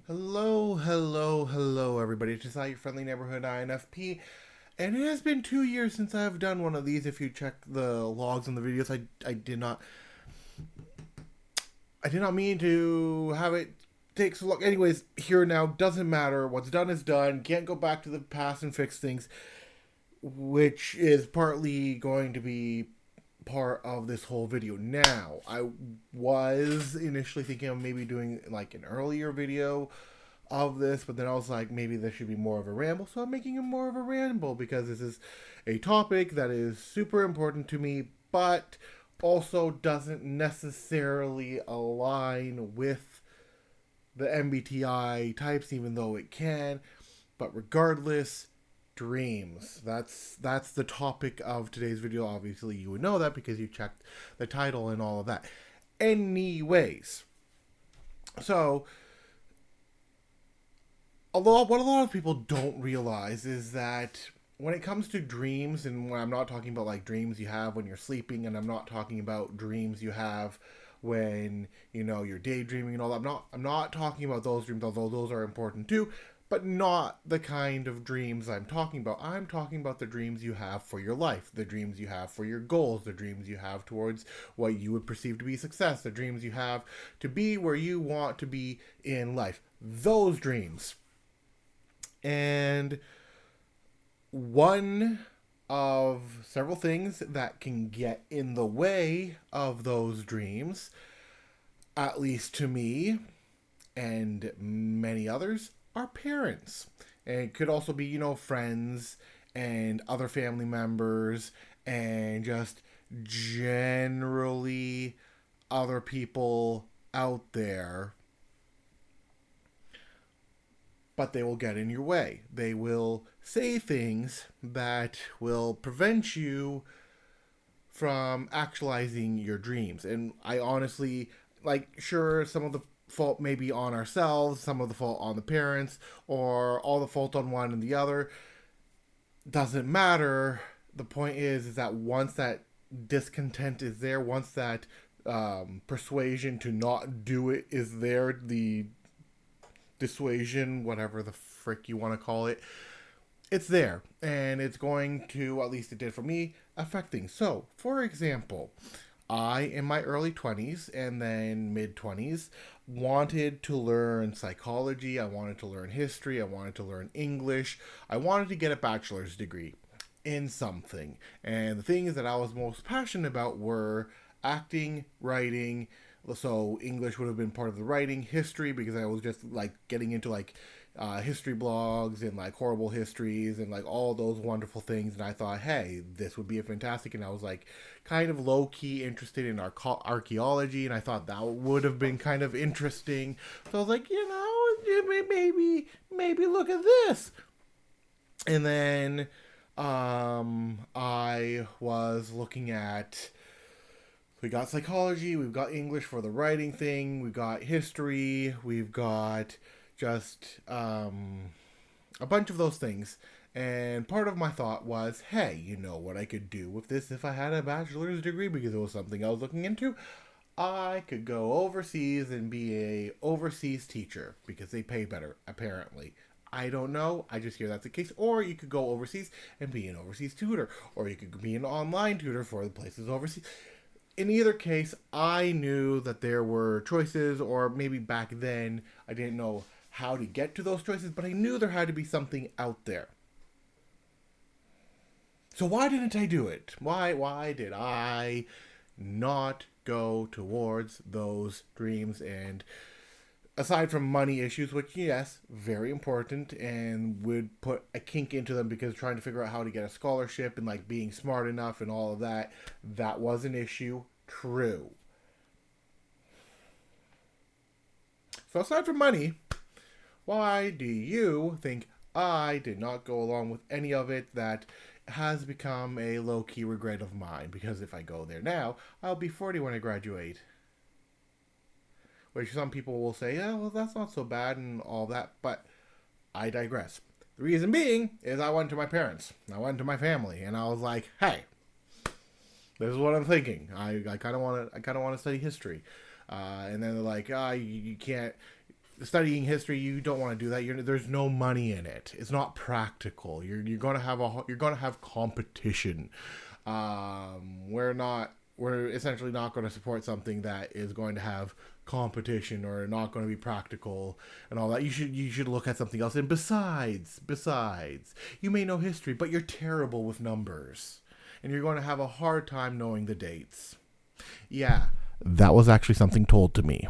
Hello, everybody. It's just your friendly neighborhood INFP, and it has been 2 years since I've done one of these. If you check the logs on the videos, I did not mean to have it take so long. Anyways, here now doesn't matter. What's done is done. Can't go back to the past and fix things, which is partly going to be part of this whole video. Now, I was initially thinking of maybe doing like an earlier video of this, but then I was like, maybe this should be more of a ramble, so I'm making it more of a ramble because this is a topic that is super important to me, but also doesn't necessarily align with the MBTI types, even though it can. But regardless, dreams. That's the topic of today's video. Obviously, you would know that because you checked the title and all of that. Anyways, so although what a lot of people don't realize is that when it comes to dreams, and when I'm not talking about like dreams you have when you're sleeping, and I'm not talking about dreams you have when you're daydreaming and all that. I'm not talking about those dreams, although those are important too, but not the kind of dreams I'm talking about. I'm talking about the dreams you have for your life, the dreams you have for your goals, the dreams you have towards what you would perceive to be success, the dreams you have to be where you want to be in life. Those dreams. And one of several things that can get in the way of those dreams, at least to me and many others, are parents. And it could also be, friends and other family members and just generally other people out there. But they will get in your way. They will say things that will prevent you from actualizing your dreams. And I honestly, sure, some of the fault may be on ourselves, some of the fault on the parents, or all the fault on one and the other. Doesn't matter. The point is that once that discontent is there, once that persuasion to not do it is there, the dissuasion, whatever the frick you want to call it, it's there. And it's going to, at least it did for me, affect things. So, for example, I, in my early 20s and then mid 20s, wanted to learn psychology, I wanted to learn history, I wanted to learn English, I wanted to get a bachelor's degree in something. And the things that I was most passionate about were acting, writing. So English would have been part of the writing, history, because I was just like getting into history blogs and like horrible histories and like all those wonderful things. And I thought, hey, this would be a fantastic. And I was like kind of low key interested in archaeology, and I thought that would have been kind of interesting. So I was like, maybe look at this. And then I was looking at. We got psychology, we've got English for the writing thing, we've got history, we've got just a bunch of those things. And part of my thought was, hey, you know what I could do with this if I had a bachelor's degree, because it was something I was looking into? I could go overseas and be a overseas teacher, because they pay better, apparently. I don't know. I just hear that's the case. Or you could go overseas and be an overseas tutor. Or you could be an online tutor for the places overseas. In either case, I knew that there were choices, or maybe back then I didn't know how to get to those choices, but I knew there had to be something out there. So why didn't I do it? Why did I not go towards those dreams? And aside from money issues, which, yes, very important, and would put a kink into them, because trying to figure out how to get a scholarship and like being smart enough and all of that, that was an issue. True. So aside from money, why do you think I did not go along with any of it? That has become a low-key regret of mine, because if I go there now, I'll be 40 when I graduate. Which some people will say, yeah, well, that's not so bad and all that, but I digress. The reason being is I went to my parents, I went to my family, and I was like, hey, this is what I'm thinking. I kind of want to study history, and then they're like, you can't. studying history, you don't want to do that. There's no money in it. It's not practical. You're gonna have competition. We're essentially not going to support something that is going to have competition or not going to be practical and all that. You should look at something else. And besides, you may know history, but you're terrible with numbers, and you're going to have a hard time knowing the dates. Yeah, that was actually something told to me.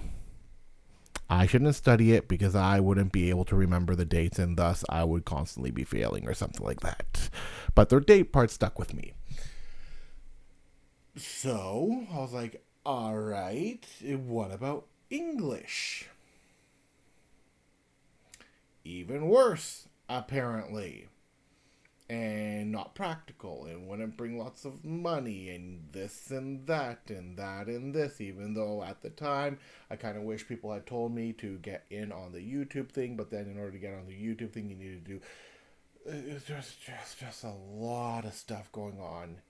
I shouldn't study it because I wouldn't be able to remember the dates, and thus I would constantly be failing or something like that. But the date part stuck with me. So I was like, all right, what about English? Even worse, apparently. And not practical, and wouldn't bring lots of money, and this and that, and that and this, even though at the time, I kind of wish people had told me to get in on the YouTube thing, but then in order to get on the YouTube thing, you need to do, it's just a lot of stuff going on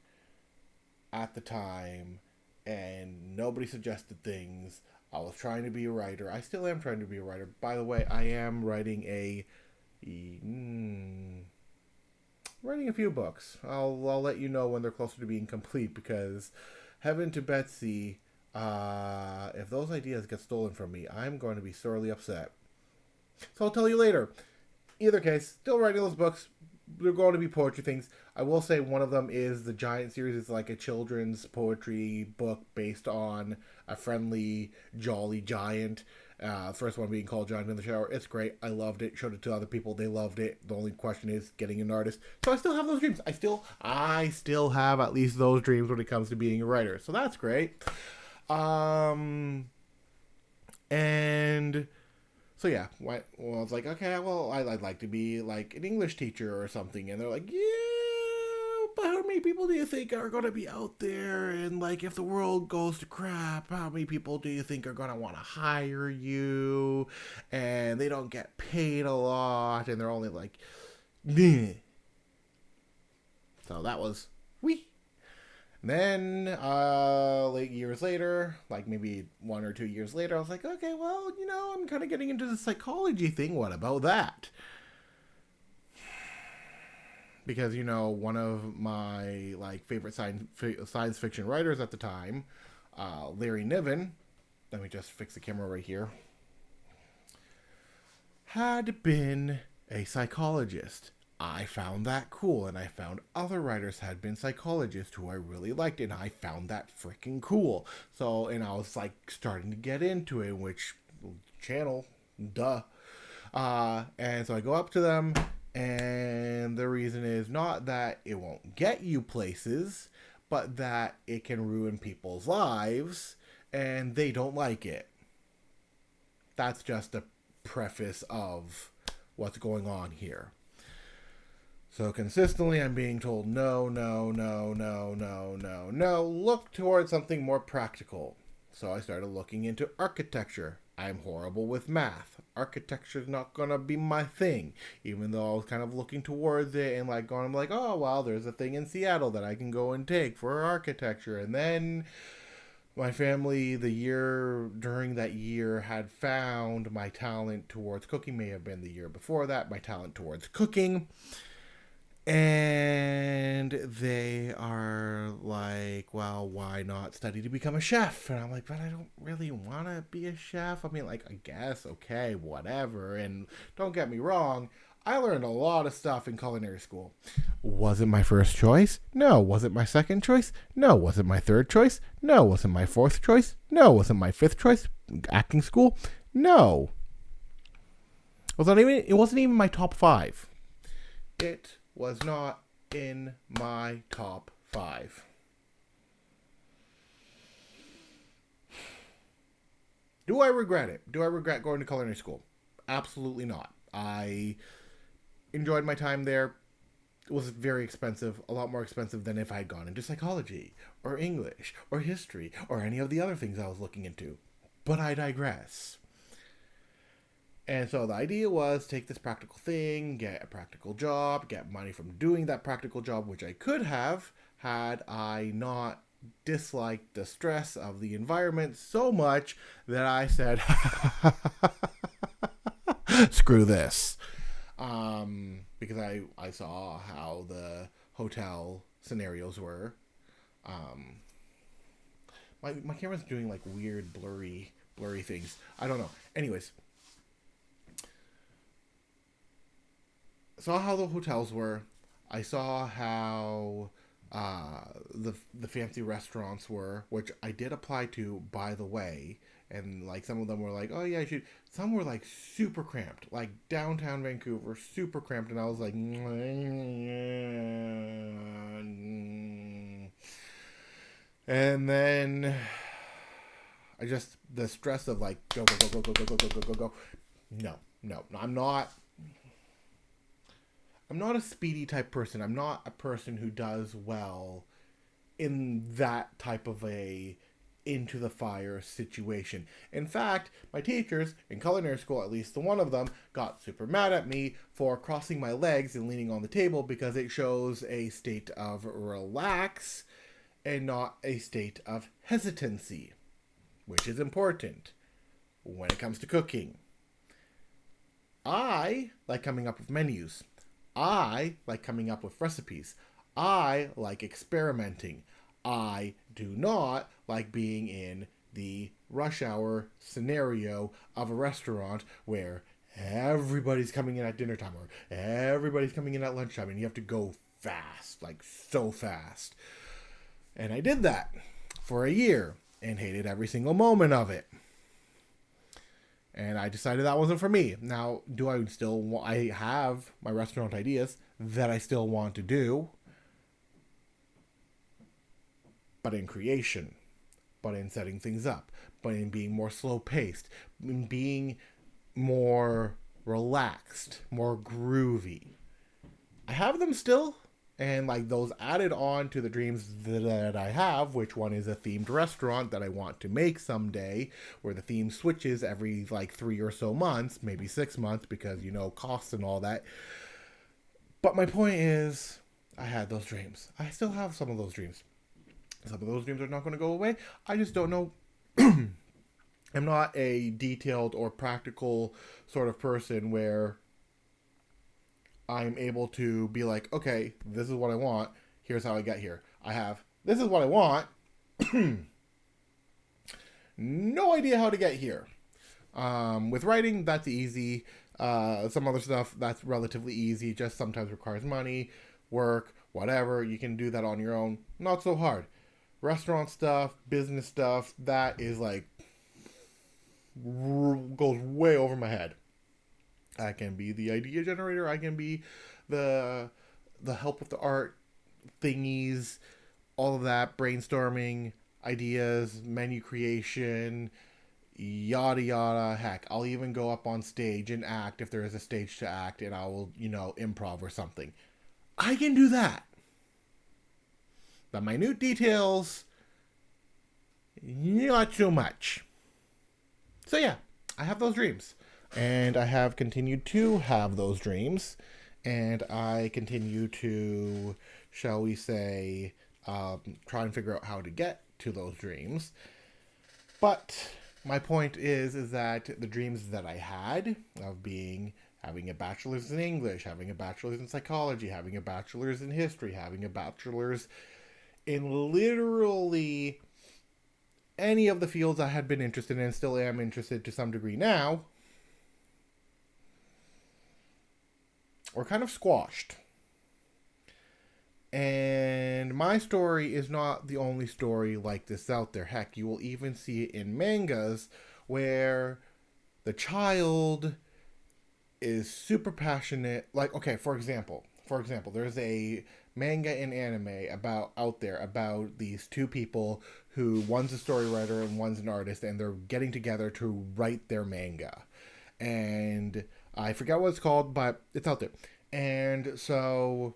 at the time, and nobody suggested things. I was trying to be a writer. I still am trying to be a writer. By the way, I am writing writing a few books. I'll let you know when they're closer to being complete, because heaven to Betsy, if those ideas get stolen from me, I'm going to be sorely upset. So I'll tell you later. Either case, still writing those books. They're going to be poetry things. I will say one of them is the Giant series. It's like a children's poetry book based on a friendly, jolly giant. First one being called Giant in the Shower. It's great. I loved it. Showed it to other people. They loved it. The only question is getting an artist. So I still have those dreams. I still have at least those dreams when it comes to being a writer. So that's great. And so yeah, I was like, okay, well, I'd like to be like an English teacher or something. And they're like, yeah, but how many people do you think are going to be out there? And like, if the world goes to crap, how many people do you think are going to want to hire you? And they don't get paid a lot, and they're only like, meh. So that was, wee. Then, like years later, like maybe 1 or 2 years later, I was like, okay, well, I'm kind of getting into the psychology thing. What about that? Because, one of my, like, favorite science fiction writers at the time, Larry Niven, let me just fix the camera right here, had been a psychologist. I found that cool, and I found other writers had been psychologists who I really liked, and I found that freaking cool. So, and I was like starting to get into it, which channel, duh. And so I go up to them, and the reason is not that it won't get you places, but that it can ruin people's lives, and they don't like it. That's just a preface of what's going on here. So consistently I'm being told, no, look towards something more practical. So I started looking into architecture. I'm horrible with math. Architecture's not going to be my thing. Even though I was kind of looking towards it and like going, like, oh, well, there's a thing in Seattle that I can go and take for architecture. And then my family, during that year, had found my talent towards cooking. May have been the year before that, my talent towards cooking. And they are like, well, why not study to become a chef? And I'm like, but I don't really want to be a chef. I mean, like, I guess, okay, whatever. And don't get me wrong, I learned a lot of stuff in culinary school. Was it my first choice? No. Was it my second choice? No. Was it my third choice? No. Was it my fourth choice? No. Was it my fifth choice? Acting school? No. It wasn't even my top 5. It was not in my top 5. Do I regret it? Do I regret going to culinary school? Absolutely not. I enjoyed my time there. It was very expensive, a lot more expensive than if I had gone into psychology or English or history or any of the other things I was looking into. But I digress. And so the idea was take this practical thing, get a practical job, get money from doing that practical job, which I could have had I not disliked the stress of the environment so much that I said, Screw this. Because I saw how the hotel scenarios were. My camera's doing like weird blurry things. I don't know. Anyways, saw how the hotels were. I saw how the fancy restaurants were, which I did apply to, by the way. And like some of them were like, oh yeah, I should. Some were like super cramped, like downtown Vancouver, super cramped, and I was like, and then I just the stress of like go go go go go go go go go go. No, I'm not. I'm not a speedy type person. I'm not a person who does well in that type of a into the fire situation. In fact, my teachers in culinary school, at least the one of them, got super mad at me for crossing my legs and leaning on the table because it shows a state of relax and not a state of hesitancy, which is important when it comes to cooking. I like coming up with menus. I like coming up with recipes. I like experimenting. I do not like being in the rush hour scenario of a restaurant where everybody's coming in at dinner time or everybody's coming in at lunchtime and you have to go fast, like so fast. And I did that for a year and hated every single moment of it. And I decided that wasn't for me. Now, I have my restaurant ideas that I still want to do, but in creation, but in setting things up, but in being more slow paced, in being more relaxed, more groovy. I have them still, and like those added on to the dreams that I have, which one is a themed restaurant that I want to make someday, where the theme switches every like 3 or so months, maybe 6 months, because costs and all that. But my point is, I had those dreams. I still have some of those dreams. Some of those dreams are not going to go away. I just don't know. I'm not a detailed or practical sort of person where I'm able to be like, okay, this is what I want. Here's how I get here. This is what I want. No idea how to get here. With writing, that's easy. Some other stuff, that's relatively easy. Just sometimes requires money, work, whatever. You can do that on your own. Not so hard. Restaurant stuff, business stuff, that is like, goes way over my head. I can be the idea generator. I can be the help with the art thingies, all of that, brainstorming, ideas, menu creation, yada yada. Heck, I'll even go up on stage and act if there is a stage to act, and I will, improv or something. I can do that. The minute details, not so much. So yeah, I have those dreams. And I have continued to have those dreams. And I continue to, shall we say, try and figure out how to get to those dreams. But my point is that the dreams that I had of having a bachelor's in English, having a bachelor's in psychology, having a bachelor's in history, having a bachelor's in literally any of the fields I had been interested in and still am interested to some degree now, were kind of squashed. And my story is not the only story like this out there. Heck, you will even see it in mangas where the child is super passionate. Like, okay, for example, there's a manga and anime about these two people who one's a story writer and one's an artist, and they're getting together to write their manga. And I forget what it's called, but it's out there. And so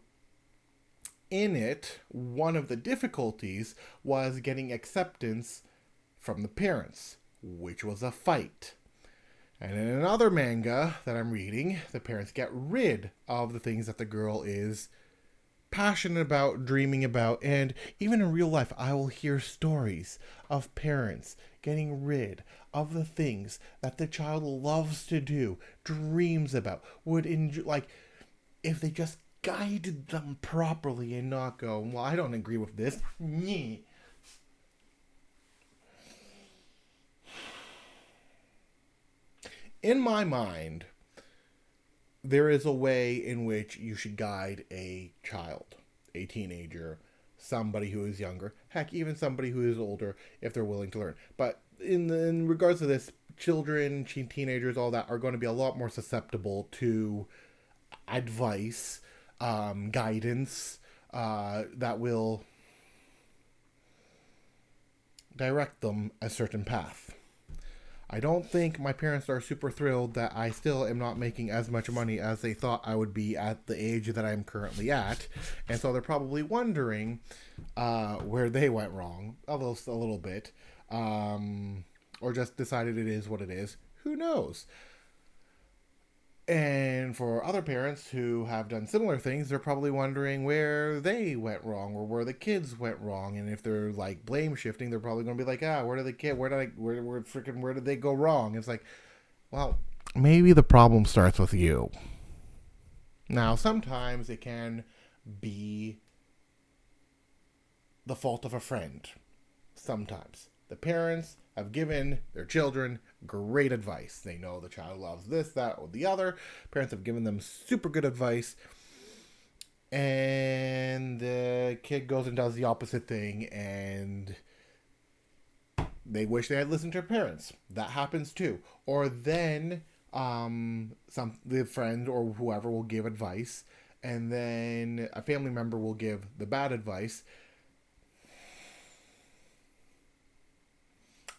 in it, one of the difficulties was getting acceptance from the parents, which was a fight. And in another manga that I'm reading, the parents get rid of the things that the girl is passionate about, dreaming about, and even in real life, I will hear stories of parents getting rid of the things that the child loves to do, dreams about, would enjoy, like, if they just guided them properly and not go, well, I don't agree with this. Nyeh. In my mind, there is a way in which you should guide a child, a teenager, somebody who is younger, heck, even somebody who is older, if they're willing to learn. But in regards to this, children, teenagers, all that are going to be a lot more susceptible to advice, guidance that will direct them a certain path. I don't think my parents are super thrilled that I still am not making as much money as they thought I would be at the age that I'm currently at. And so they're probably wondering where they went wrong, a little bit, or just decided it is what it is. Who knows? And for other parents who have done similar things, they're probably wondering where they went wrong or where the kids went wrong. And if they're like blame shifting, they're probably going to be like, where did the kid, where did they go wrong? It's like, well, maybe the problem starts with you. Now, sometimes it can be the fault of a friend. Sometimes the parents have given their children great advice. They know the child loves this, that, or the other. Parents have given them super good advice. And the kid goes and does the opposite thing, and they wish they had listened to their parents. That happens too. Or then the friend or whoever will give advice, and then a family member will give the bad advice.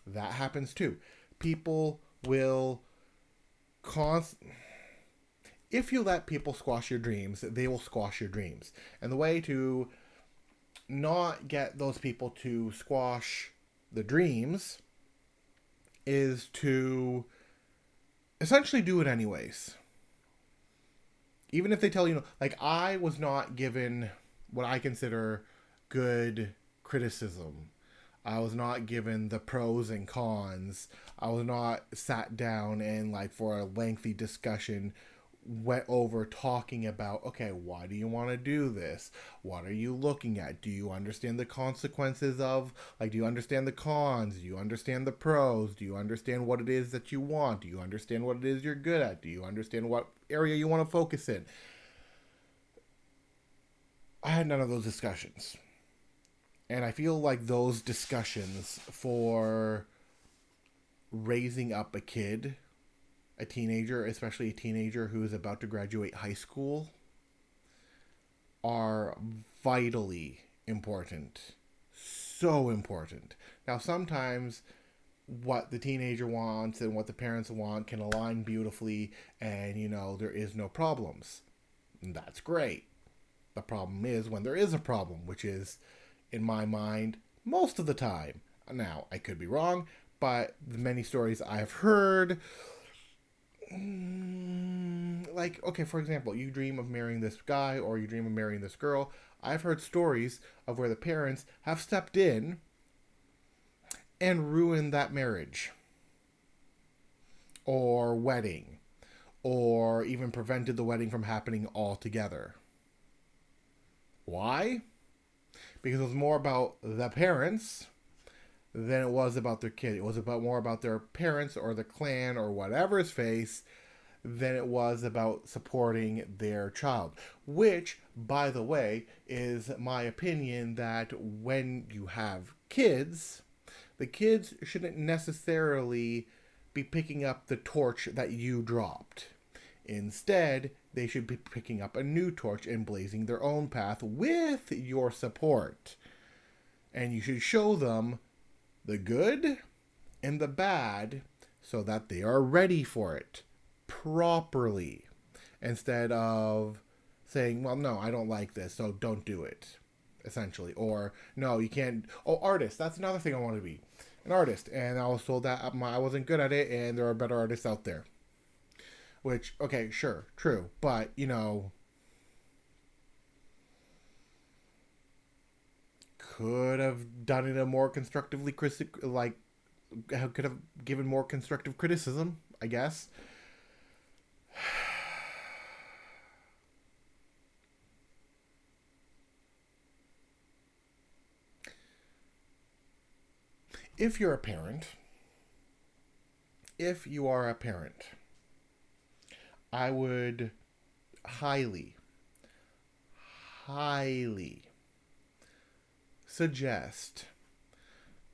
That happens too. People will if you let people squash your dreams, they will squash your dreams. And the way to not get those people to squash the dreams is to essentially do it anyways. Even if they tell you, like, I was not given what I consider good criticism. I was not given the pros and cons. I was not sat down and, like, for a lengthy discussion went over talking about, okay, why do you want to do this? What are you looking at? Do you understand the consequences of, like, do you understand the cons? Do you understand the pros? Do you understand what it is that you want? Do you understand what it is you're good at? Do you understand what area you want to focus in? I had none of those discussions. And I feel like those discussions for raising up a kid, a teenager, especially a teenager who is about to graduate high school, are vitally important. So important. Now, sometimes what the teenager wants and what the parents want can align beautifully, and, there is no problems. And that's great. The problem is when there is a problem, which is, in my mind, most of the time. Now, I could be wrong, but the many stories I've heard, like, okay, for example, you dream of marrying this guy or you dream of marrying this girl. I've heard stories of where the parents have stepped in and ruined that marriage or wedding, or even prevented the wedding from happening altogether. Why? Because it was more about the parents than it was about their kid. It was more about their parents or the clan or whatever's face than it was about supporting their child. Which, by the way, is my opinion that when you have kids, the kids shouldn't necessarily be picking up the torch that you dropped. Instead, they should be picking up a new torch and blazing their own path with your support. And you should show them the good and the bad so that they are ready for it properly. Instead of saying, well, no, I don't like this, so don't do it, essentially. Or, no, you can't. Oh, artist. That's another thing I want to be. An artist. And I was told that I wasn't good at it, and there are better artists out there. Which, okay, sure, true. But, could have done it a more constructively like could have given more constructive criticism, I guess. If you're a parent, if you are a parent, I would highly, highly suggest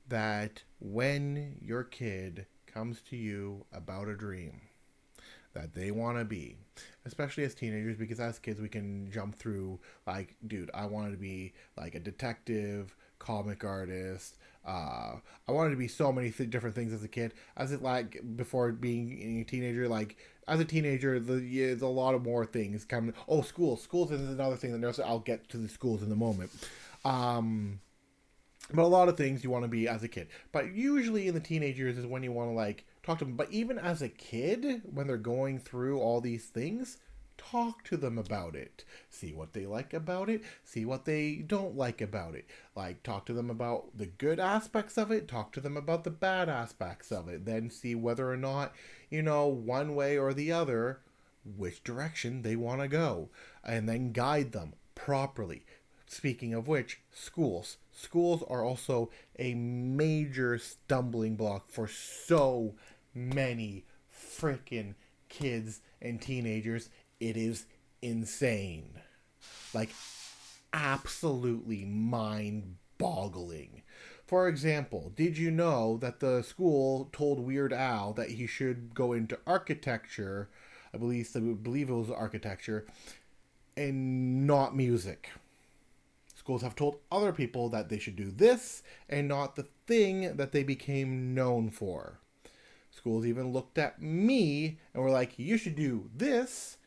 that when your kid comes to you about a dream that they want to be, especially as teenagers, because as kids we can jump through, like, dude, I wanted to be like a detective, comic artist. I wanted to be so many different things as a kid. As it, like, before being a teenager, like as a teenager, there's a lot of more things coming. Oh, schools is another thing that I'll get to the schools in a moment. Um, but a lot of things you want to be as a kid. But usually in the teenagers is when you want to, like, talk to them. But even as a kid, when they're going through all these things, talk to them about it. See what they like about it. See what they don't like about it. Like, talk to them about the good aspects of it. Talk to them about the bad aspects of it. Then see whether or not, one way or the other, which direction they want to go. And then guide them properly. Speaking of which, schools. Schools are also a major stumbling block for so many freaking kids and teenagers. It is insane. Like, absolutely mind boggling. For example, did you know that the school told Weird Al that he should go into architecture? I believe it was architecture and not music. Schools have told other people that they should do this and not the thing that they became known for. Schools even looked at me and were like, you should do this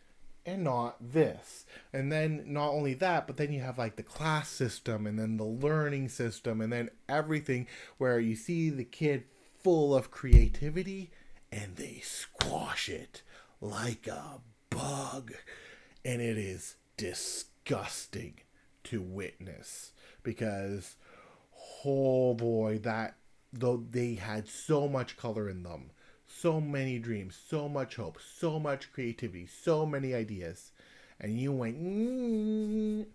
and not this. And then not only that, but then you have like the class system and then the learning system and then everything where you see the kid full of creativity and they squash it like a bug. And it is disgusting to witness, because oh boy, that though they had so much color in them, so many dreams, so much hope, so much creativity, so many ideas, and you went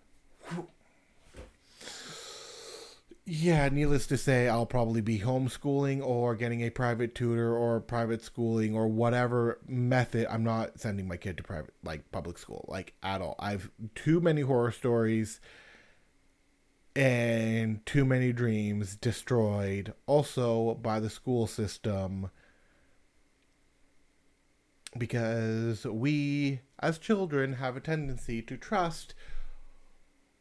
yeah, needless to say, I'll probably be homeschooling or getting a private tutor or private schooling or whatever method. I'm not sending my kid to private, like public school, like at all. I've too many horror stories and too many dreams destroyed also by the school system, because we as children have a tendency to trust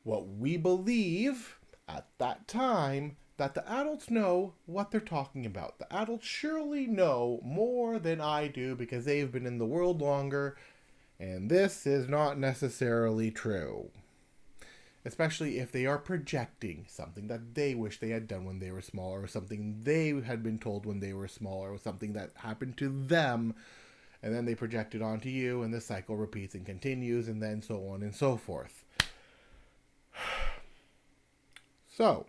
what we believe at that time, that the adults know what they're talking about. The adults surely know more than I do because they've been in the world longer, and this is not necessarily true. Especially if they are projecting something that they wish they had done when they were smaller, or something they had been told when they were smaller, or something that happened to them, and then they project it onto you, and the cycle repeats and continues, and then so on and so forth. So,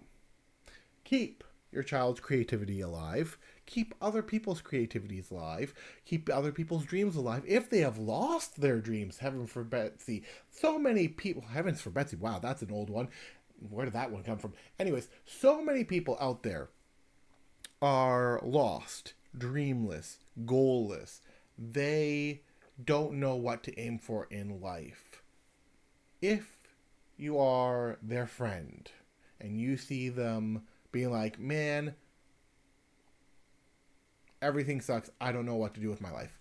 keep your child's creativity alive. Keep other people's creativities alive. Keep other people's dreams alive. If they have lost their dreams, heaven for Betsy. So many people, heavens for Betsy, wow, that's an old one. Where did that one come from? Anyways, so many people out there are lost, dreamless, goalless. They don't know what to aim for in life. If you are their friend and you see them being like, man, everything sucks, I don't know what to do with my life,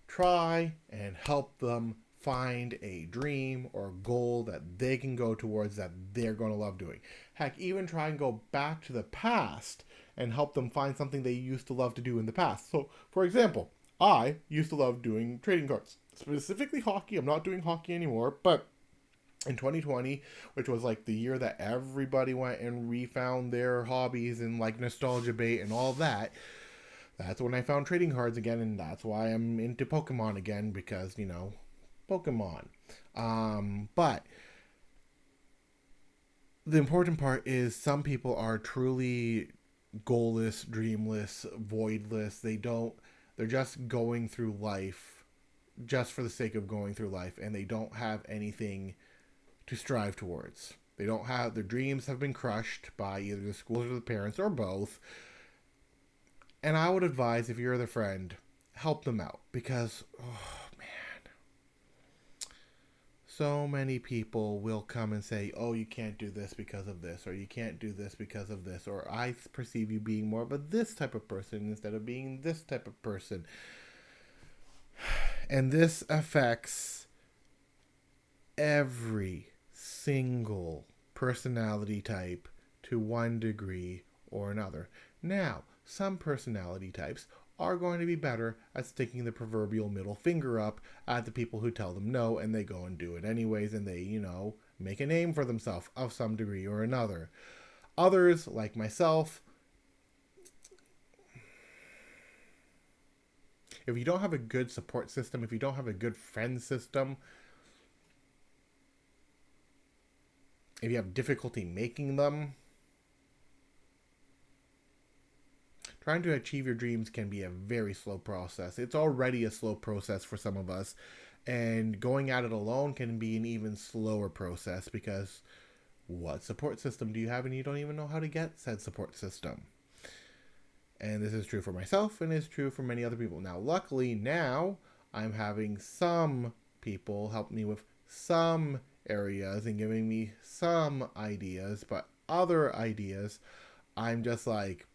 try and help them find a dream or goal that they can go towards that they're going to love doing. Heck, even try and go back to the past and help them find something they used to love to do in the past. So, for example, I used to love doing trading cards, specifically hockey. I'm not doing hockey anymore, but in 2020, which was like the year that everybody went and refound their hobbies and like nostalgia bait and all that, that's when I found trading cards again, and that's why I'm into Pokemon again, because, Pokemon. But The important part is some people are truly goalless, dreamless, voidless. They're just going through life just for the sake of going through life, and they don't have anything to strive towards. They don't have, their dreams have been crushed by either the schools or the parents or both. And I would advise, if you're the friend, help them out, because oh man, so many people will come and say, oh, you can't do this because of this, or you can't do this because of this, or I perceive you being more of a this type of person instead of being this type of person. And this affects every single personality type to one degree or another. Now, some personality types are going to be better at sticking the proverbial middle finger up at the people who tell them no, and they go and do it anyways, and they, make a name for themselves of some degree or another. Others, like myself, if you don't have a good support system, if you don't have a good friend system, if you have difficulty making them, trying to achieve your dreams can be a very slow process. It's already a slow process for some of us, and going at it alone can be an even slower process, because what support system do you have and you don't even know how to get said support system? And this is true for myself, and is true for many other people. Now, luckily, now I'm having some people help me with some areas and giving me some ideas, but other ideas, I'm just like,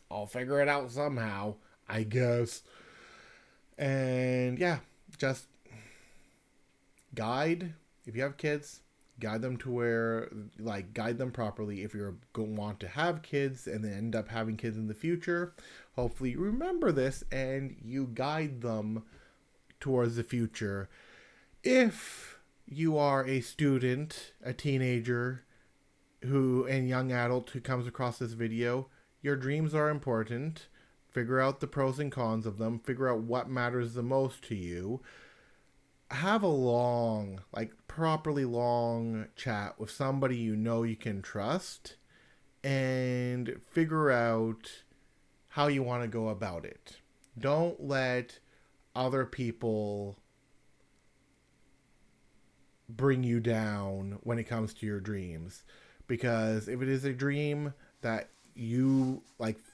I'll figure it out somehow, I guess. And yeah, just guide. If you have kids, guide them to where, guide them properly. If you're going to want to have kids and then end up having kids in the future, hopefully you remember this and you guide them towards the future. If you are a student, a teenager, and young adult who comes across this video, your dreams are important. Figure out the pros and cons of them. Figure out what matters the most to you. Have a long, properly long chat with somebody you can trust, and figure out how you want to go about it. Don't let other people bring you down when it comes to your dreams. Because if it is a dream that you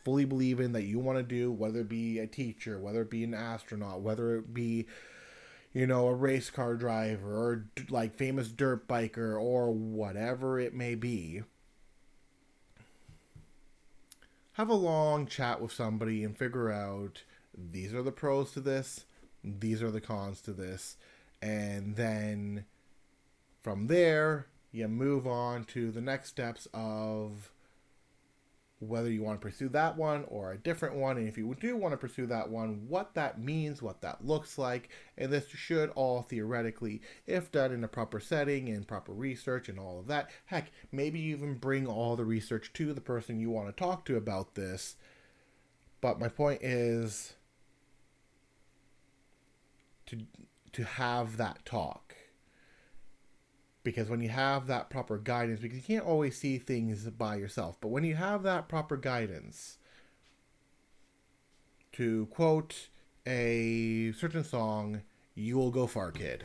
fully believe in, that you want to do, whether it be a teacher, whether it be an astronaut, whether it be a race car driver, or famous dirt biker, or whatever it may be, have a long chat with somebody and figure out, these are the pros to this, these are the cons to this, and then from there you move on to the next steps of whether you want to pursue that one or a different one, and if you do want to pursue that one, what that means, what that looks like. And this should all theoretically, if done in a proper setting and proper research and all of that, heck, maybe even bring all the research to the person you want to talk to about this. But my point is to have that talk. Because when you have that proper guidance, because you can't always see things by yourself, but when you have that proper guidance, to quote a certain song, you will go far, kid.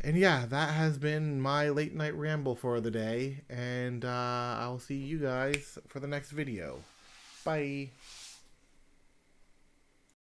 And yeah, that has been my late night ramble for the day, and I'll see you guys for the next video. Bye.